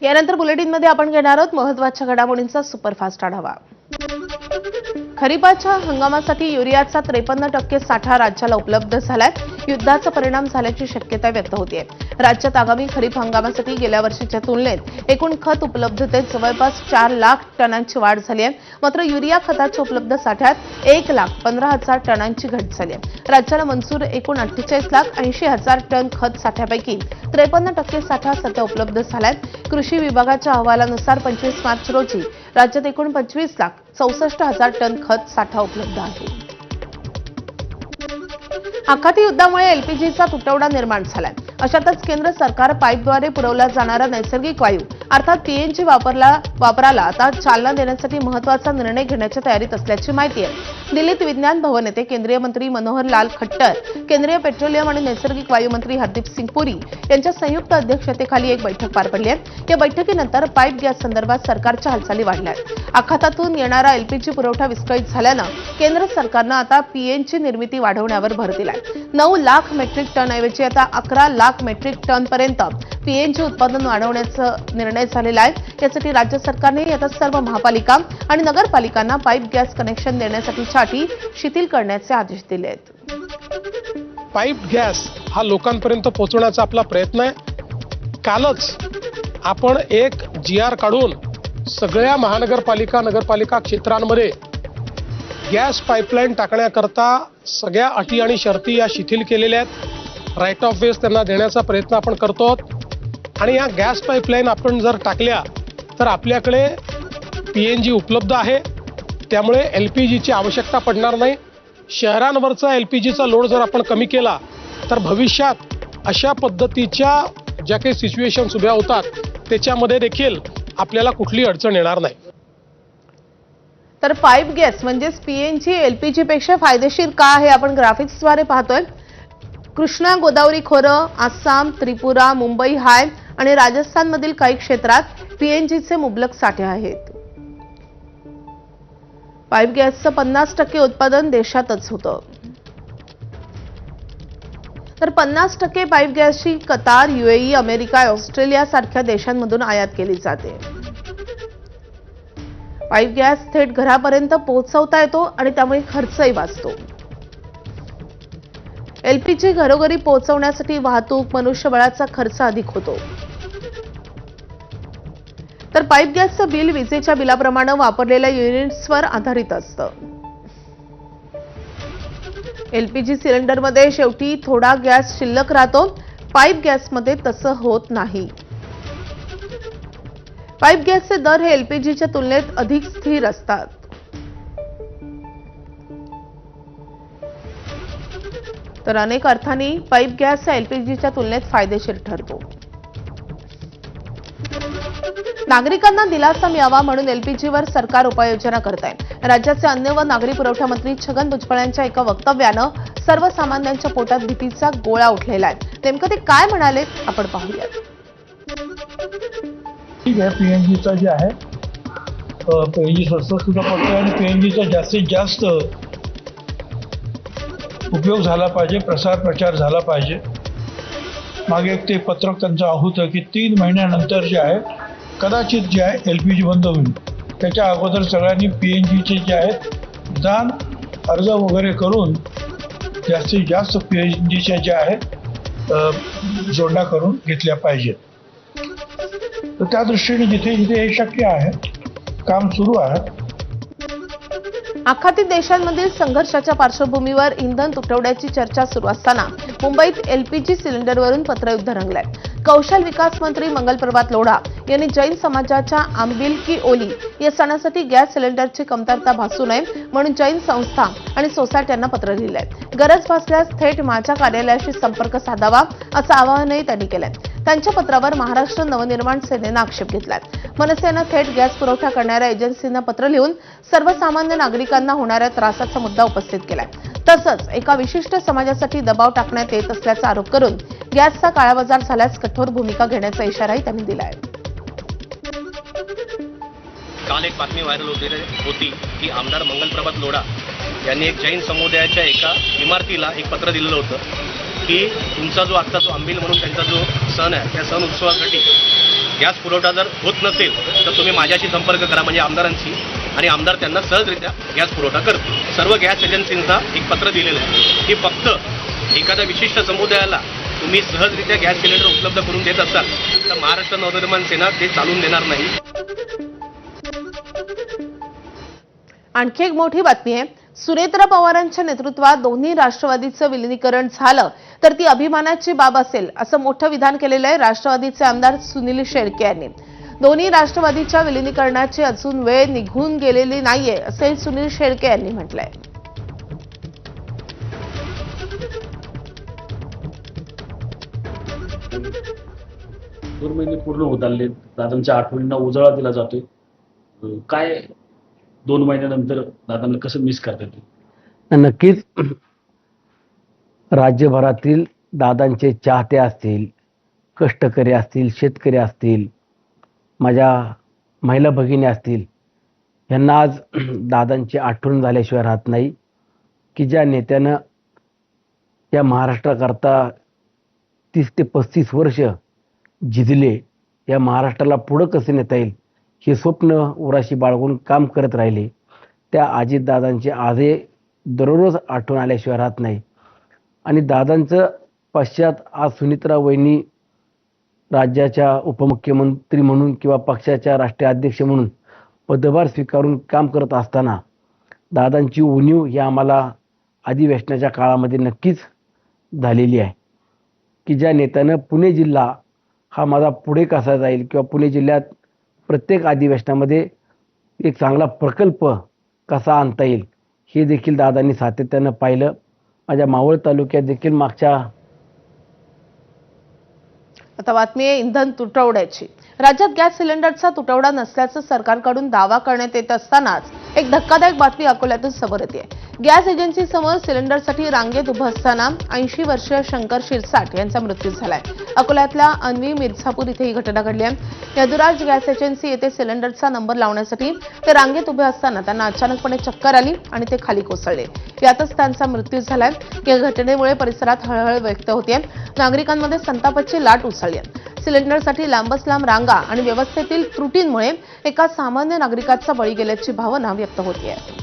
यानंतर बुलेटिनमध्ये आपण घेणार आहोत महत्त्वाच्या घडामोडींचा सुपरफास्ट आढावा। खरीपाच्या हंगामासाठी युरियाचा 53% साठा राज्याला उपलब्ध झालाय। युद्धाचा परिणाम झाल्याची शक्यता व्यक्त होते। राज्यात आगामी खरीप हंगामासाठी गेल्या वर्षीच्या तुलनेत एकूण खत उपलब्धतेत जवळपास 4 लाख टनांची वाढ झाली आहे। मात्र युरिया खताच्या उपलब्ध साठ्यात 1,15,000 टनांची घट झाली आहे। राज्याला मंजूर एकूण 48,80,000 टन खत साठ्यापैकी 53% साठा सध्या उपलब्ध झालाय। कृषी विभागाच्या अहवालानुसार 25 मार्च रोजी राज्यात एकूण 25,64,000 टन खत साठा उपलब्ध आहे। आखाती युद्धामुळे एलपीजीचा तुटवडा निर्माण झालाय। अशातच केंद्र सरकार पाईपद्वारे पुरवला जाणारा नैसर्गिक वायू अर्थात पीएनजी वापराला आता चालना देण्यासाठी महत्त्वाचा निर्णय घेण्याच्या तयारीत असल्याची माहिती आहे। दिल्लीत विज्ञान भवन येथे केंद्रीय मंत्री मनोहर लाल खट्टर, केंद्रीय पेट्रोलियम आणि नैसर्गिक वायू मंत्री हरदीप सिंग पुरी यांच्या संयुक्त अध्यक्षतेखाली एक बैठक पार पडली आहे। या बैठकीनंतर पाईप गॅस संदर्भात सरकारच्या हालचाली वाढल्या आहेत। आखातातून येणारा एलपीजी पुरवठा विस्कळीत झाल्यानं केंद्र सरकारनं आता पीएनजी निर्मिती वाढवण्यावर भर दिलाय। 9 लाख मेट्रिक टन ऐवजी आता 11 लाख मेट्रिक टन पर्यंत पीएनजी उत्पादन वाढवण्याचा निर्णय झालेला आहे। यासाठी राज्य सरकारने आता सर्व महापालिका आणि नगरपालिकांना पाईप गॅस कनेक्शन देण्यासाठीच्या अटी शिथिल करण्याचे आदेश दिले आहेत। पाईप गॅस हा लोकांपर्यंत पोहोचवण्याचा आपला प्रयत्न आहे। कालच आपण एक जीआर काढून सगळ्या महानगरपालिका नगरपालिका क्षेत्रांमध्ये गॅस पाईपलाईन टाकण्याकरता सगळ्या अटी आणि शर्ती या शिथिल केलेल्या आहेत। राईट ऑफ वेज त्यांना देण्याचा प्रयत्न आपण करतो आहोत आणि या गॅस पाईपलाईन आपण जर टाकल्या तर आपल्याकडे पीएनजी उपलब्ध आहे। त्यामुळे एलपीजीची आवश्यकता पडणार नाही। शहरांवरचा एलपीजीचा लोड जर आपण कमी केला तर भविष्यात अशा पद्धतीच्या ज्या काही सिच्युएशन्स उभ्या होतात त्याच्यामध्ये देखील आपल्याला कुठली अडचण येणार नाही। तर पाईप गॅस म्हणजेच पीएनजी एलपीजी पेक्षा फायदेशीर का आहे आपण ग्राफिक्सद्वारे पाहतोय। कृष्णा गोदावरी खोरं, आसाम, त्रिपुरा, मुंबई हाय आणि राजस्थानमधील काही क्षेत्रात पीएनजीचे मुबलक साठे आहेत। पाईप गॅसचं 50% उत्पादन देशातच होतं। तर 50% पाईप गॅसची कतार, यूएई, अमेरिका, ऑस्ट्रेलिया सारख्या देशांमधून आयात केली जाते। पाईप गॅस थेट घरापर्यंत पोहोचवता येतो आणि त्यामुळे खर्चही वाचतो। एलपीजी घरोघरी पोहोचवण्यासाठी वाहतूक, मनुष्यबळाचा खर्च अधिक होतो। तर पाईप गॅसचं बिल विजेच्या बिलाप्रमाणे वापरलेल्या युनिट्सवर आधारित असतं। एलपीजी सिलेंडरमध्ये शेवटी थोडा गॅस शिल्लक राहतो। पाईप गॅसमध्ये तसं होत नाही। पाईप गॅसचे दर हे एलपीजीच्या तुलनेत अधिक स्थिर असतात। तर अनेक अर्थांनी पाईप गॅस हा एलपीजीच्या तुलनेत फायदेशीर ठरतो। नागरिकांना दिलासा मिळावा म्हणून एलपीजीवर सरकार उपाययोजना करत आहे। राज्याचे अन्न व नागरी पुरवठा मंत्री छगन भुजबळ यांच्या एका वक्तव्यानं सर्वसामान्यांच्या पोटात भीतीचा गोळा उठलेला आहे। नेमकं ते काय म्हणाले आपण पाहूयात। ठीक आहे, पीएनजीचा जे आहे पीएनजी स्वस्त सुद्धा पडतो आणि पीएनजीचा जास्तीत जास्त उपयोग झाला पाहिजे, प्रचार झाला पाहिजे। मागे एक ते पत्रक त्यांचं होतं की 3 महिन्यानंतर जे आहे कदाचित जे आहे एलपीजी बंद होईल। त्याच्या अगोदर सगळ्यांनी पीएनजीचे जे आहेत निदान अर्ज वगैरे करून जास्तीत जास्त पीएनजीच्या ज्या आहेत जोडण्या करून घेतल्या पाहिजेत। तर त्या दृष्टीने जिथे जिथे हे शक्य आहे काम सुरू आहे। आखाती देशांमधील संघर्षाच्या पार्श्वभूमीवर इंधन तुटवड्याची चर्चा सुरू असताना मुंबईत एलपीजी सिलेंडरवरून पत्रयुद्ध रंगलंय। कौशल विकास मंत्री मंगलप्रभात लोढा यांनी जैन समाजाच्या आंबिल की ओली या सणासाठी गॅस सिलेंडरची कमतरता भासू नये म्हणून जैन संस्था आणि सोसायट्यांना पत्र लिहिलंय। गरज भासल्यास थेट माझ्या कार्यालयाशी संपर्क साधावा असं आवाहनही त्यांनी केलंय। त्यांच्या पत्रावर महाराष्ट्र नवनिर्माण सेनेनं आक्षेप घेतलाय। मनसेनं थेट गॅस पुरवठा करणाऱ्या एजन्सींना पत्र लिहून सर्वसामान्य नागरिकांना होणाऱ्या त्रासाचा मुद्दा उपस्थित केलाय। तसंच एका विशिष्ट समाजासाठी दबाव टाकण्यात येत असल्याचा आरोप करून गॅसचा काळाबाजार झाल्यास कठोर भूमिका घेण्याचा इशाराही त्यांनी दिलाय। काल एक बातमी व्हायरल होती की आमदार मंगलप्रभात लोढा यांनी एक जैन समुदायाच्या एका इमारतीला एक पत्र दिलेलं होतं की तुमचा जो आत्ता जो आंबील म्हणून त्यांचा जो सण आहे त्या सण उत्सवासाठी गॅस पुरवठा जर होत नसेल तर तुम्ही माझ्याशी संपर्क करा, म्हणजे आमदारांशी, आणि आमदार त्यांना सहजरित्या गॅस पुरवठा करतील. सर्व गॅस एजन्सींचा एक पत्र दिलेलं आहे की फक्त एखाद्या विशिष्ट समुदायाला तुम्ही सहजरित्या गॅस सिलेंडर उपलब्ध करून देत असाल तर महाराष्ट्र नवनिर्माण सेना ते चालून देणार नाही. आणखी एक मोठी बातमी आहे. सुनेत्रा पवारांच्या नेतृत्वात दोन्ही राष्ट्रवादीचं विलिनीकरण झालं तर ती अभिमानाची बाब असेल, असं मोठं विधान केलेलं आहे राष्ट्रवादीचे आमदार सुनील शेळके यांनी. दोन्ही राष्ट्रवादीच्या विलिनीकरणाची अजून वेळ निघून गेलेली नाहीये, असे सुनील शेळके यांनी म्हटलंय. 2 महिने पूर्ण होत आले. दादांच्या आठवणींना उजाळा दिला जातोय. काय 2 महिन्यानंतर दादांना कसं मिस करता येईल? नक्कीच राज्यभरातील दादांचे चाहते असतील, कष्टकरी असतील, शेतकरी असतील, माझ्या महिला भगिनी असतील, यांना आज दादांची आठवण झाल्याशिवाय राहत नाही की ज्या नेत्यानं या महाराष्ट्राकरता 30 ते 35 वर्ष झिजले, या महाराष्ट्राला पुढं कसं नेता येईल हे स्वप्न उराशी बाळगून काम करत राहिले, त्या अजितदादांची आजही दररोज आठवण आल्याशिवाय राहत नाही. आणि दादांचं पश्चात आज सुनित्रा वहिनी राज्याच्या उपमुख्यमंत्री म्हणून किंवा पक्षाच्या राष्ट्रीय अध्यक्ष म्हणून पदभार स्वीकारून काम करत असताना दादांची उणीव ही आम्हाला अधिवेशनाच्या काळामध्ये नक्कीच झालेली आहे की ज्या नेत्यानं पुणे जिल्हा हा माझा पुढे कसा जाईल किंवा पुणे जिल्ह्यात प्रत्येक अधिवेशनामध्ये एक चांगला प्रकल्प कसा आणता येईल हे देखील दादांनी सातत्यानं पाहिलं. माझ्या मावळ तालुक्यात देखील मागच्या आता बातमी आहे इंधन तुटवड्याची. राज्यात गॅस सिलेंडरचा तुटवडा नसल्याचं सरकारकडून दावा करण्यात येत असतानाच एक धक्कादायक बातमी अकोल्यातून समोर येते. गॅस एजन्सीसमोर सिलेंडरसाठी रांगेत उभं असताना 80 वर्षीय शंकर शिरसाट यांचा मृत्यू झालाय. अकोल्यातल्या अन्वी मिर्झापूर इथे ही घटना घडली आहे. यदुराज गॅस एजन्सी येथे सिलेंडरचा नंबर लावण्यासाठी ते रांगेत उभे असताना त्यांना अचानकपणे चक्कर आली आणि ते खाली कोसळले. यातच त्यांचा मृत्यू झालाय. या घटनेमुळे परिसरात हळहळ व्यक्त होते. नागरिकांमध्ये संतापाची लाट उसळली आहे. सिलेंडरसाठी लांबच लांब रांगा आणि व्यवस्थेतील त्रुटींमुळे एका सामान्य नागरिकाचा बळी गेल्याची भावना व्यक्त होती आहे.